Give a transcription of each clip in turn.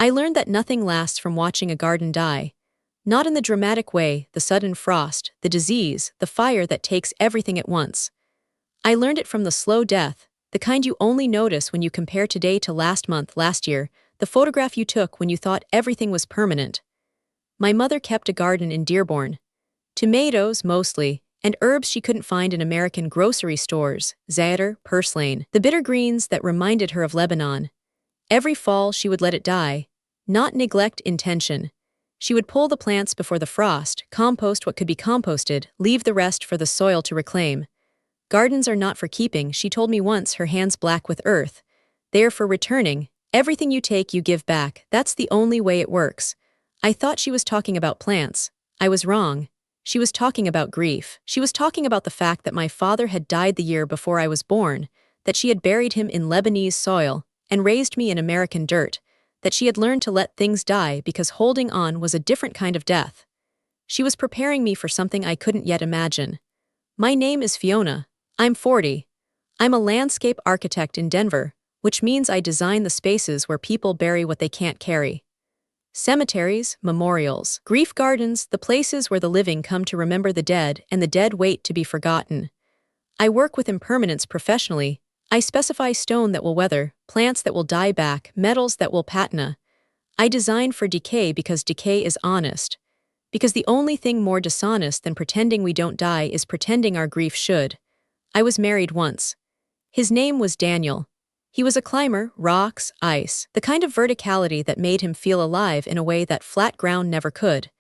I learned that nothing lasts from watching a garden die. Not in the dramatic way, the sudden frost, the disease, the fire that takes everything at once. I learned it from the slow death, the kind you only notice when you compare today to last month, last year, the photograph you took when you thought everything was permanent. My mother kept a garden in Dearborn. Tomatoes, mostly, and herbs she couldn't find in American grocery stores, za'atar, purslane, the bitter greens that reminded her of Lebanon. Every fall she would let it die. Not neglect, intention. She would pull the plants before the frost, compost what could be composted, leave the rest for the soil to reclaim. Gardens are not for keeping, she told me once, her hands black with earth. They are for returning. Everything you take you give back, that's the only way it works. I thought she was talking about plants. I was wrong. She was talking about grief. She was talking about the fact that my father had died the year before I was born, that she had buried him in Lebanese soil and raised me in American dirt, that she had learned to let things die because holding on was a different kind of death. She was preparing me for something I couldn't yet imagine. My name is Fiona. I'm 40. I'm a landscape architect in Denver, which means I design the spaces where people bury what they can't carry. Cemeteries, memorials, grief gardens, the places where the living come to remember the dead and the dead wait to be forgotten. I work with impermanence professionally. I specify stone that will weather, plants that will die back, metals that will patina. I design for decay because decay is honest. Because the only thing more dishonest than pretending we don't die is pretending our grief should. I was married once. His name was Daniel. He was a climber, rocks, ice, the kind of verticality that made him feel alive in a way that flat ground never could.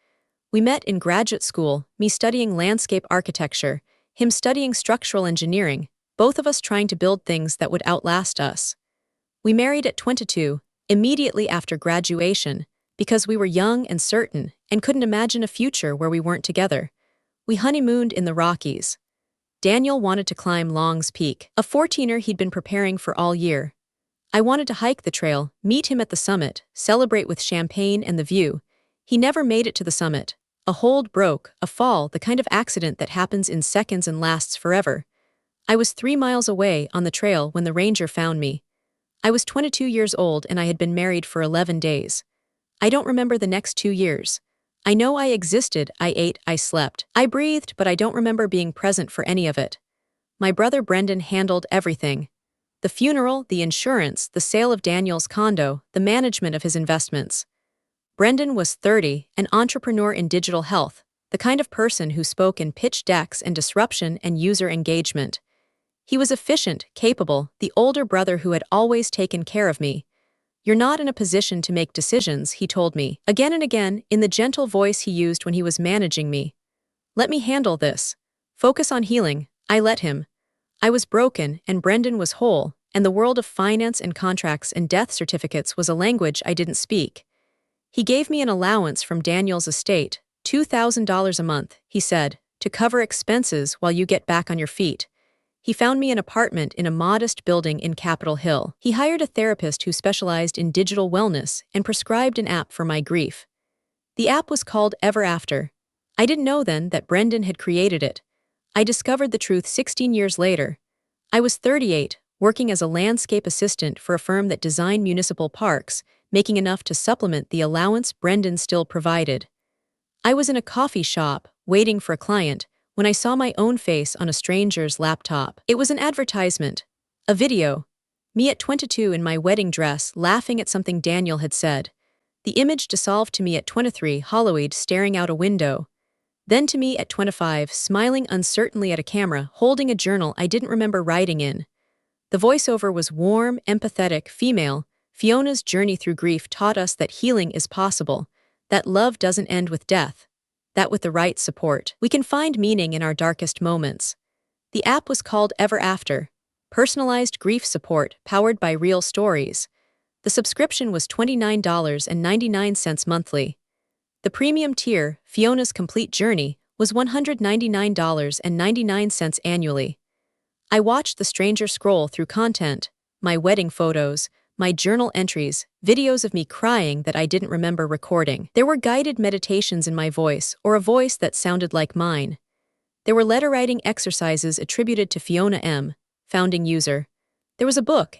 We met in graduate school, me studying landscape architecture, him studying structural engineering, both of us trying to build things that would outlast us. We married at 22, immediately after graduation, because we were young and certain and couldn't imagine a future where we weren't together. We honeymooned in the Rockies. Daniel wanted to climb Long's Peak, a 14er he'd been preparing for all year. I wanted to hike the trail, meet him at the summit, celebrate with champagne and the view. He never made it to the summit. A hold broke, a fall, the kind of accident that happens in seconds and lasts forever. I was 3 miles away on the trail when the ranger found me. I was 22 years old and I had been married for 11 days. I don't remember the next 2 years. I know I existed, I ate, I slept. I breathed, but I don't remember being present for any of it. My brother Brendan handled everything. The funeral, the insurance, the sale of Daniel's condo, the management of his investments. Brendan was 30, an entrepreneur in digital health, the kind of person who spoke in pitch decks and disruption and user engagement. He was efficient, capable, the older brother who had always taken care of me. You're not in a position to make decisions, he told me, again and again, in the gentle voice he used when he was managing me. Let me handle this. Focus on healing. I let him. I was broken, and Brendan was whole, and the world of finance and contracts and death certificates was a language I didn't speak. He gave me an allowance from Daniel's estate, $2,000 a month, he said, to cover expenses while you get back on your feet. He found me an apartment in a modest building in Capitol Hill. He hired a therapist who specialized in digital wellness and prescribed an app for my grief. The app was called EverAfter. I didn't know then that Brendan had created it. I discovered the truth 16 years later. I was 38, working as a landscape assistant for a firm that designed municipal parks, making enough to supplement the allowance Brendan still provided. I was in a coffee shop, waiting for a client, when I saw my own face on a stranger's laptop. It was an advertisement. A video. Me at 22 in my wedding dress, laughing at something Daniel had said. The image dissolved to me at 23, hollow-eyed, staring out a window. Then to me at 25, smiling uncertainly at a camera, holding a journal I didn't remember writing in. The voiceover was warm, empathetic, female. Fiona's journey through grief taught us that healing is possible, that love doesn't end with death. That with the right support, we can find meaning in our darkest moments. The app was called EverAfter, personalized grief support powered by real stories. The subscription was $29.99 monthly. The premium tier, Fiona's Complete Journey, was $199.99 annually. I watched the stranger scroll through content, my wedding photos, my journal entries, videos of me crying that I didn't remember recording. There were guided meditations in my voice, or a voice that sounded like mine. There were letter-writing exercises attributed to Fiona M., founding user. There was a book,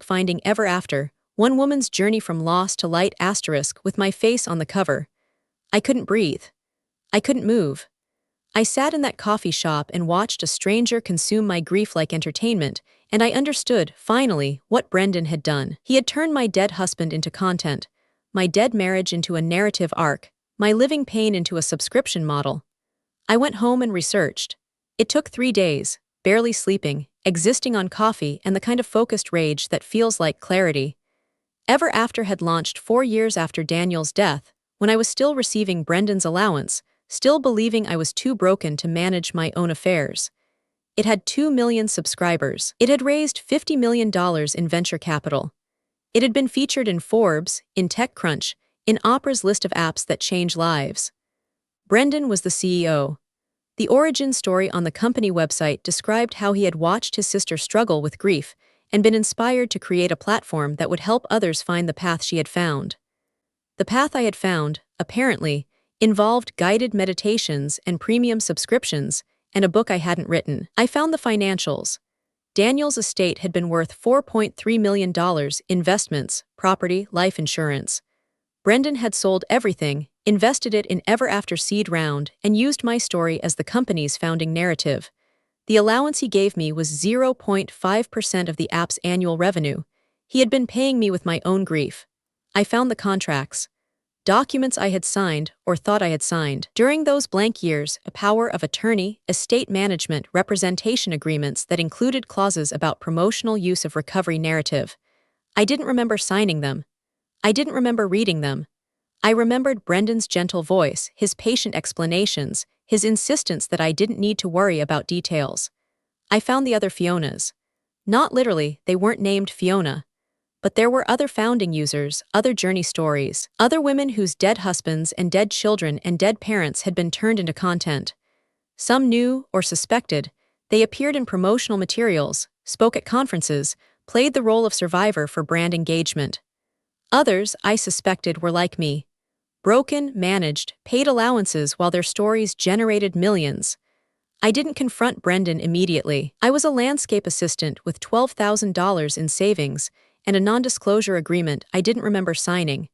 *Finding Ever After, One woman's journey from loss to light asterisk with my face on the cover. I couldn't breathe. I couldn't move. I sat in that coffee shop and watched a stranger consume my grief like entertainment, and I understood, finally, what Brendan had done. He had turned my dead husband into content, my dead marriage into a narrative arc, my living pain into a subscription model. I went home and researched. It took 3 days, barely sleeping, existing on coffee and the kind of focused rage that feels like clarity. EverAfter had launched 4 years after Daniel's death, when I was still receiving Brendan's allowance, still believing I was too broken to manage my own affairs. It had 2 million subscribers. It had raised $50 million in venture capital. It had been featured in Forbes, in TechCrunch, in Oprah's list of apps that change lives. Brendan was the CEO. The origin story on the company website described how he had watched his sister struggle with grief and been inspired to create a platform that would help others find the path she had found. The path I had found, apparently, involved guided meditations and premium subscriptions and a book I hadn't written. I found the financials. Daniel's estate had been worth $4.3 million, investments, property, life insurance. Brendan had sold everything, invested it in EverAfter seed round, and used my story as the company's founding narrative. The allowance he gave me was 0.5% of the app's annual revenue. He had been paying me with my own grief. I found the contracts. Documents I had signed or thought I had signed. During those blank years, a power of attorney, estate management, representation agreements that included clauses about promotional use of recovery narrative. I didn't remember signing them. I didn't remember reading them. I remembered Brendan's gentle voice, his patient explanations, his insistence that I didn't need to worry about details. I found the other Fionas. Not literally, they weren't named Fiona. But there were other founding users, other journey stories, other women whose dead husbands and dead children and dead parents had been turned into content. Some knew or suspected. They appeared in promotional materials, spoke at conferences, played the role of survivor for brand engagement. Others, I suspected, were like me. Broken, managed, paid allowances while their stories generated millions. I didn't confront Brendan immediately. I was a landscape assistant with $12,000 in savings and a non-disclosure agreement I didn't remember signing.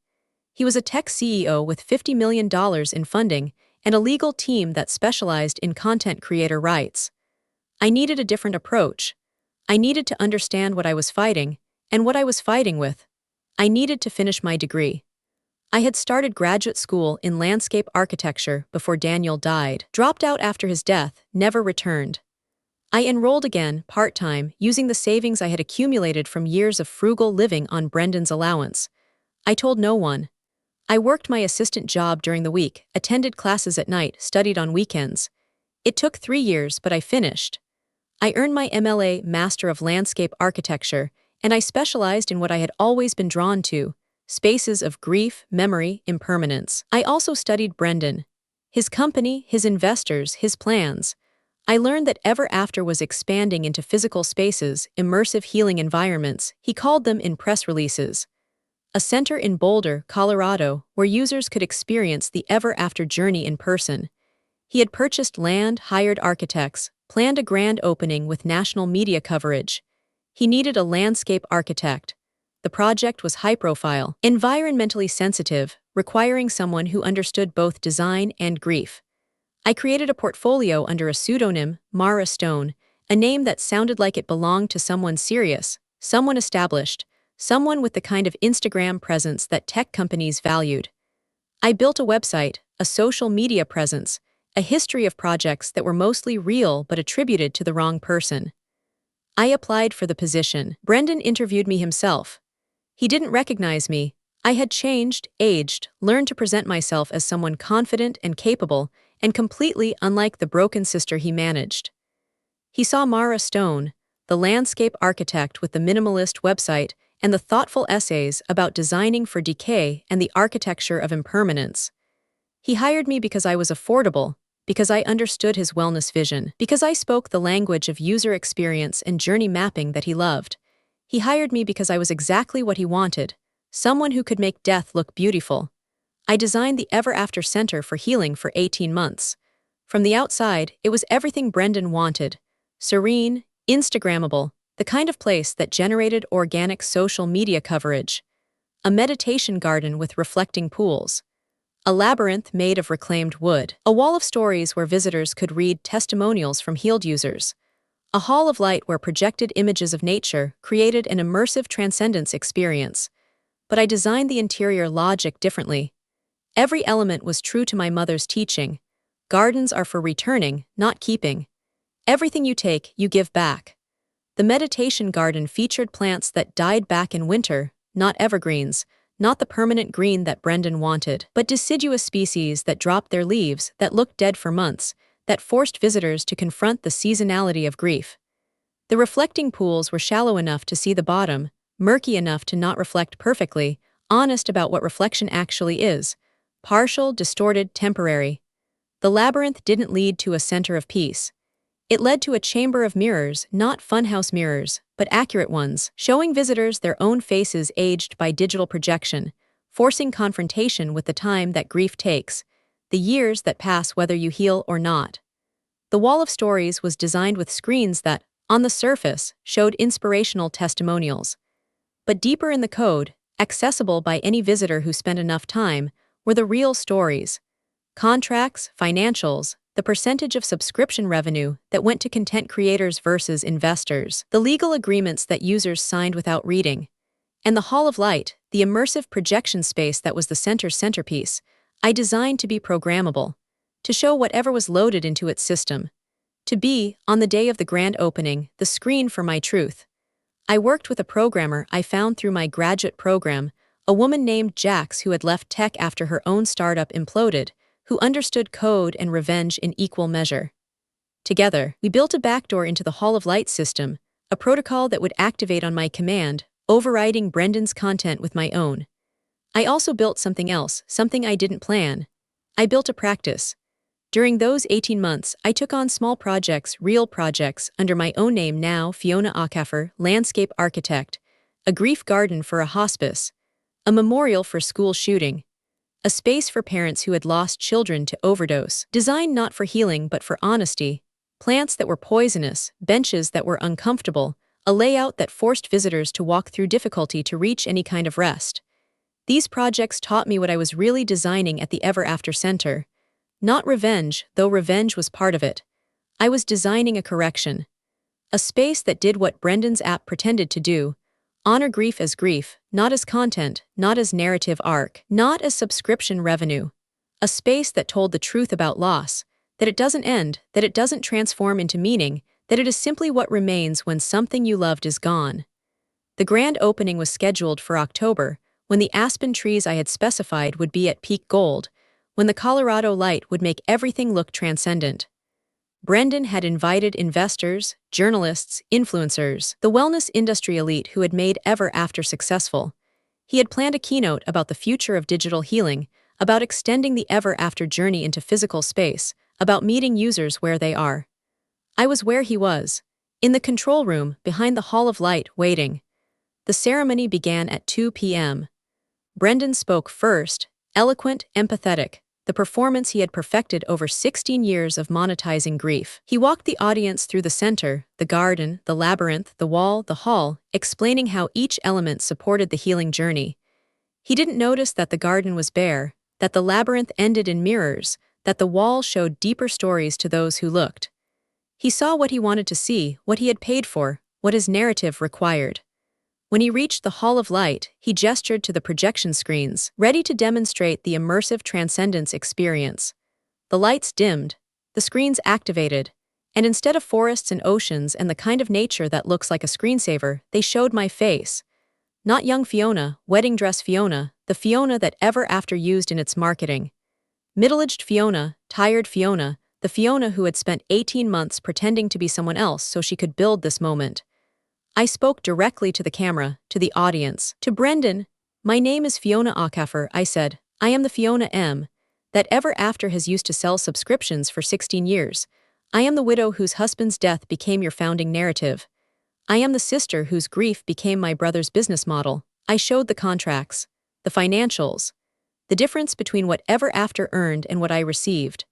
He was a tech CEO with $50 million in funding and a legal team that specialized in content creator rights. I needed a different approach. I needed to understand what I was fighting and what I was fighting with. I needed to finish my degree. I had started graduate school in landscape architecture before Daniel died, dropped out after his death, never returned. I enrolled again, part-time, using the savings I had accumulated from years of frugal living on Brendan's allowance. I told no one. I worked my assistant job during the week, attended classes at night, studied on weekends. It took 3 years, but I finished. I earned my MLA, Master of Landscape Architecture, and I specialized in what I had always been drawn to, spaces of grief, memory, impermanence. I also studied Brendan, his company, his investors, his plans. I learned that EverAfter was expanding into physical spaces, immersive healing environments, he called them in press releases. A center in Boulder, Colorado, where users could experience the EverAfter journey in person. He had purchased land, hired architects, planned a grand opening with national media coverage. He needed a landscape architect. The project was high-profile, environmentally sensitive, requiring someone who understood both design and grief. I created a portfolio under a pseudonym, Mara Stone, a name that sounded like it belonged to someone serious, someone established, someone with the kind of Instagram presence that tech companies valued. I built a website, a social media presence, a history of projects that were mostly real but attributed to the wrong person. I applied for the position. Brendan interviewed me himself. He didn't recognize me. I had changed, aged, learned to present myself as someone confident and capable, and completely unlike the broken sister he managed. He saw Mara Stone, the landscape architect with the minimalist website and the thoughtful essays about designing for decay and the architecture of impermanence. He hired me because I was affordable, because I understood his wellness vision, because I spoke the language of user experience and journey mapping that he loved. He hired me because I was exactly what he wanted, someone who could make death look beautiful. I designed the EverAfter Center for Healing for 18 months. From the outside, it was everything Brendan wanted. Serene, Instagrammable, the kind of place that generated organic social media coverage. a meditation garden with reflecting pools, a labyrinth made of reclaimed wood, a wall of stories where visitors could read testimonials from healed users, a hall of light where projected images of nature created an immersive transcendence experience. But I designed the interior logic differently. Every element was true to my mother's teaching. Gardens are for returning, not keeping. Everything you take, you give back. The meditation garden featured plants that died back in winter, not evergreens, not the permanent green that Brendan wanted, but deciduous species that dropped their leaves, that looked dead for months, that forced visitors to confront the seasonality of grief. The reflecting pools were shallow enough to see the bottom, murky enough to not reflect perfectly, honest about what reflection actually is: partial, distorted, temporary. The labyrinth didn't lead to a center of peace. It led to a chamber of mirrors, not funhouse mirrors, but accurate ones, showing visitors their own faces aged by digital projection, forcing confrontation with the time that grief takes, the years that pass whether you heal or not. The wall of stories was designed with screens that, on the surface, showed inspirational testimonials. But deeper in the code, accessible by any visitor who spent enough time, were the real stories. Contracts, financials, the percentage of subscription revenue that went to content creators versus investors, the legal agreements that users signed without reading, and the Hall of Light, the immersive projection space that was the centerpiece, I designed to be programmable, to show whatever was loaded into its system, to be, on the day of the grand opening, the screen for my truth. I worked with a programmer I found through my graduate program, a woman named Jax who had left tech after her own startup imploded, who understood code and revenge in equal measure. Together, we built a backdoor into the Hall of Light system, a protocol that would activate on my command, overriding Brendan's content with my own. I also built something else, something I didn't plan. I built a practice. During those 18 months, I took on small projects, real projects, under my own name now, Fiona Achafer, landscape architect, a grief garden for a hospice, a memorial for school shooting, a space for parents who had lost children to overdose, designed not for healing but for honesty, plants that were poisonous, benches that were uncomfortable, a layout that forced visitors to walk through difficulty to reach any kind of rest. These projects taught me what I was really designing at the EverAfter Center. Not revenge, though revenge was part of it. I was designing a correction. A space that did what Brendan's app pretended to do: honor grief, not as content, not as narrative arc, not as subscription revenue. A space that told the truth about loss, that it doesn't end, that it doesn't transform into meaning, that it is simply what remains when something you loved is gone. The grand opening was scheduled for October, when the aspen trees I had specified would be at peak gold, when the Colorado light would make everything look transcendent. Brendan had invited investors, journalists, influencers, the wellness industry elite who had made EverAfter successful. He had planned a keynote about the future of digital healing, about extending the EverAfter journey into physical space, about meeting users where they are. I was where he was, in the control room, behind the Hall of Light, waiting. The ceremony began at 2 p.m. Brendan spoke first, eloquent, empathetic, the performance he had perfected over 16 years of monetizing grief. He walked the audience through the center, the garden, the labyrinth, the wall, the hall, explaining how each element supported the healing journey. He didn't notice that the garden was bare, that the labyrinth ended in mirrors, that the wall showed deeper stories to those who looked. He saw what he wanted to see, what he had paid for, what his narrative required. When he reached the Hall of Light, he gestured to the projection screens, ready to demonstrate the immersive transcendence experience. The lights dimmed, the screens activated, and instead of forests and oceans and the kind of nature that looks like a screensaver, they showed my face. Not young Fiona, wedding dress Fiona, the Fiona that EverAfter used in its marketing. Middle-aged Fiona, tired Fiona, the Fiona who had spent 18 months pretending to be someone else so she could build this moment. I spoke directly to the camera, to the audience, to Brendan. My name is Fiona Achafer, I said. I am the Fiona M. that EverAfter has used to sell subscriptions for 16 years. I am the widow whose husband's death became your founding narrative. I am the sister whose grief became my brother's business model. I showed the contracts, the financials, the difference between what EverAfter earned and what I received.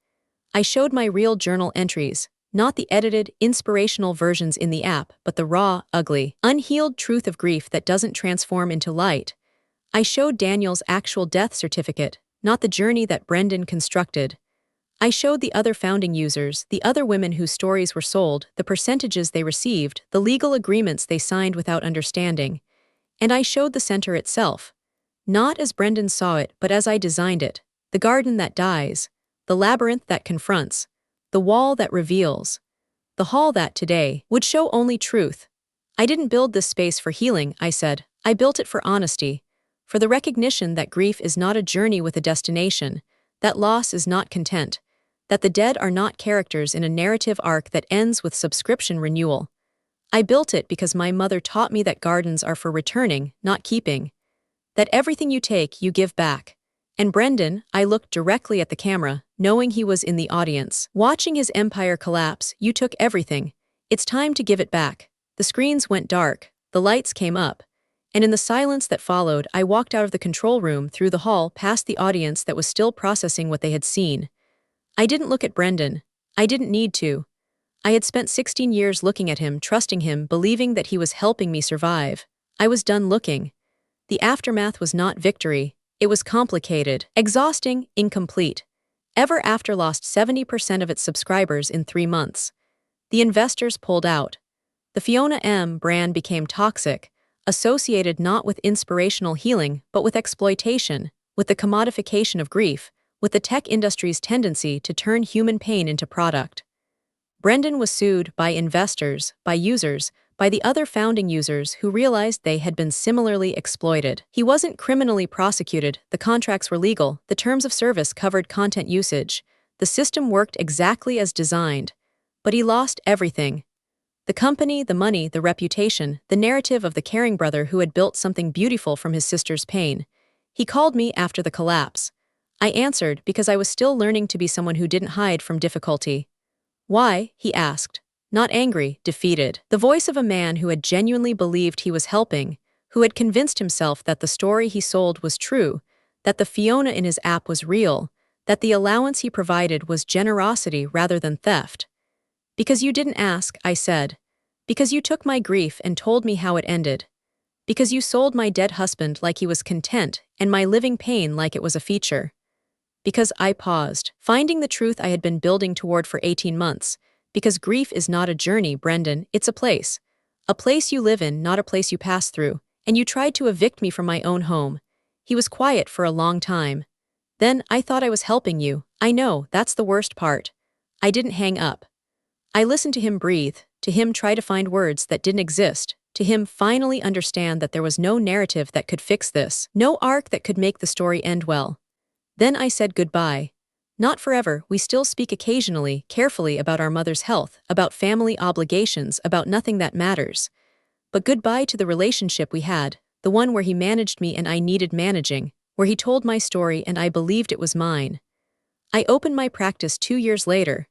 I showed my real journal entries, not the edited, inspirational versions in the app, but the raw, ugly, unhealed truth of grief that doesn't transform into light. I showed Daniel's actual death certificate, not the journey that Brendan constructed. I showed the other founding users, the other women whose stories were sold, the percentages they received, the legal agreements they signed without understanding. And I showed the center itself. Not as Brendan saw it, but as I designed it. The garden that dies. The labyrinth that confronts. The wall that reveals. The hall that, today, would show only truth. I didn't build this space for healing, I said. I built it for honesty. For the recognition that grief is not a journey with a destination, that loss is not content, that the dead are not characters in a narrative arc that ends with subscription renewal. I built it because my mother taught me that gardens are for returning, not keeping. That everything you take, you give back. And Brendan, I looked directly at the camera, knowing he was in the audience. Watching his empire collapse, you took everything. It's time to give it back. The screens went dark, the lights came up. And in the silence that followed, I walked out of the control room, through the hall, past the audience that was still processing what they had seen. I didn't look at Brendan. I didn't need to. I had spent 16 years looking at him, trusting him, believing that he was helping me survive. I was done looking. The aftermath was not victory. It was complicated, exhausting, incomplete. EverAfter lost 70% of its subscribers in 3 months. The investors pulled out. The Fiona M. brand became toxic, associated not with inspirational healing, but with exploitation, with the commodification of grief, with the tech industry's tendency to turn human pain into product. Brendan was sued by investors, by users, by the other founding users who realized they had been similarly exploited. He wasn't criminally prosecuted, the contracts were legal, the terms of service covered content usage, the system worked exactly as designed. But he lost everything. The company, the money, the reputation, the narrative of the caring brother who had built something beautiful from his sister's pain. He called me after the collapse. I answered because I was still learning to be someone who didn't hide from difficulty. Why? He asked. Not angry, defeated. The voice of a man who had genuinely believed he was helping, who had convinced himself that the story he sold was true, that the Fiona in his app was real, that the allowance he provided was generosity rather than theft. Because you didn't ask, I said. Because you took my grief and told me how it ended. Because you sold my dead husband like he was content and my living pain like it was a feature. Because I paused, finding the truth I had been building toward for 18 months. Because grief is not a journey, Brendan, it's a place. A place you live in, not a place you pass through. And you tried to evict me from my own home. He was quiet for a long time. Then I thought I was helping you. I know, that's the worst part. I didn't hang up. I listened to him breathe, to him try to find words that didn't exist, to him finally understand that there was no narrative that could fix this, no arc that could make the story end well. Then I said goodbye. Not forever, we still speak occasionally, carefully about our mother's health, about family obligations, about nothing that matters. But goodbye to the relationship we had, the one where he managed me and I needed managing, where he told my story and I believed it was mine. I opened my practice 2 years later.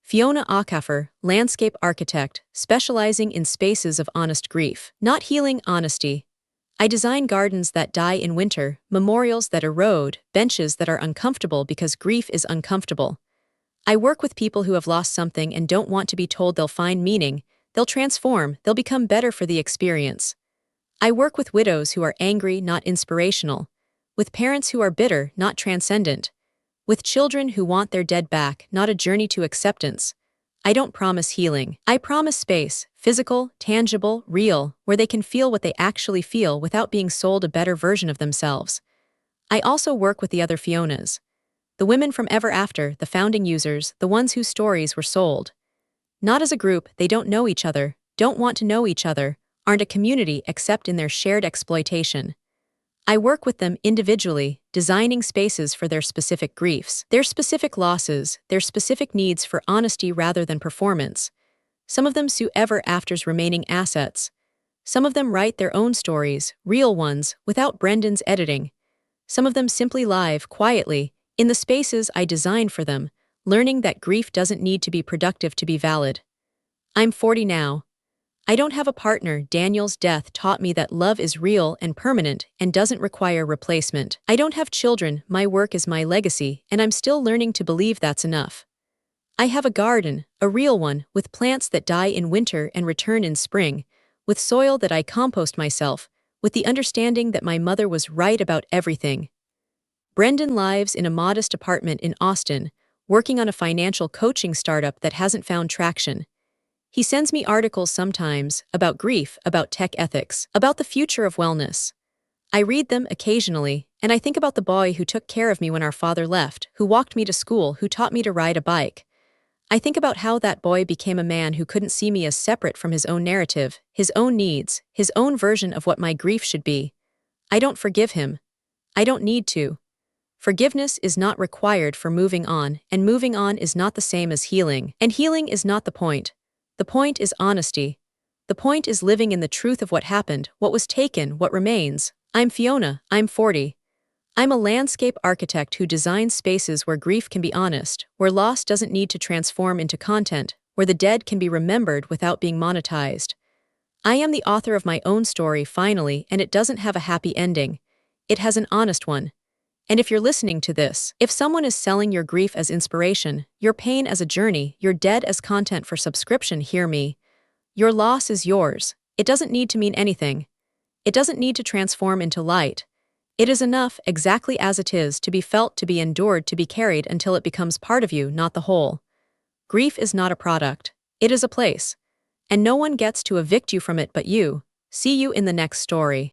Fiona Acaffer, landscape architect, specializing in spaces of honest grief. Not healing honesty. I design gardens that die in winter, memorials that erode, benches that are uncomfortable because grief is uncomfortable. I work with people who have lost something and don't want to be told they'll find meaning, they'll transform, they'll become better for the experience. I work with widows who are angry, not inspirational. With parents who are bitter, not transcendent. With children who want their dead back, not a journey to acceptance. I don't promise healing. I promise space, physical, tangible, real, where they can feel what they actually feel without being sold a better version of themselves. I also work with the other Fionas. The women from EverAfter, the founding users, the ones whose stories were sold. Not as a group, they don't know each other, don't want to know each other, aren't a community except in their shared exploitation. I work with them individually, designing spaces for their specific griefs, their specific losses, their specific needs for honesty rather than performance. Some of them sue EverAfter's remaining assets. Some of them write their own stories, real ones, without Brendan's editing. Some of them simply live, quietly, in the spaces I designed for them, learning that grief doesn't need to be productive to be valid. I'm 40 now. I don't have a partner. Daniel's death taught me that love is real and permanent and doesn't require replacement. I don't have children, my work is my legacy, and I'm still learning to believe that's enough. I have a garden, a real one, with plants that die in winter and return in spring, with soil that I compost myself, with the understanding that my mother was right about everything. Brendan lives in a modest apartment in Austin, working on a financial coaching startup that hasn't found traction. He sends me articles sometimes about grief, about tech ethics, about the future of wellness. I read them occasionally, and I think about the boy who took care of me when our father left, who walked me to school, who taught me to ride a bike. I think about how that boy became a man who couldn't see me as separate from his own narrative, his own needs, his own version of what my grief should be. I don't forgive him. I don't need to. Forgiveness is not required for moving on, and moving on is not the same as healing. And healing is not the point. The point is honesty. The point is living in the truth of what happened, what was taken, what remains. I'm Fiona, I'm 40. I'm a landscape architect who designs spaces where grief can be honest, where loss doesn't need to transform into content, where the dead can be remembered without being monetized. I am the author of my own story, finally, and it doesn't have a happy ending. It has an honest one. And if you're listening to this, if someone is selling your grief as inspiration, your pain as a journey, your dead as content for subscription, hear me. Your loss is yours. It doesn't need to mean anything. It doesn't need to transform into light. It is enough, exactly as it is, to be felt, to be endured, to be carried until it becomes part of you, not the whole. Grief is not a product. It is a place. And no one gets to evict you from it but you. See you in the next story.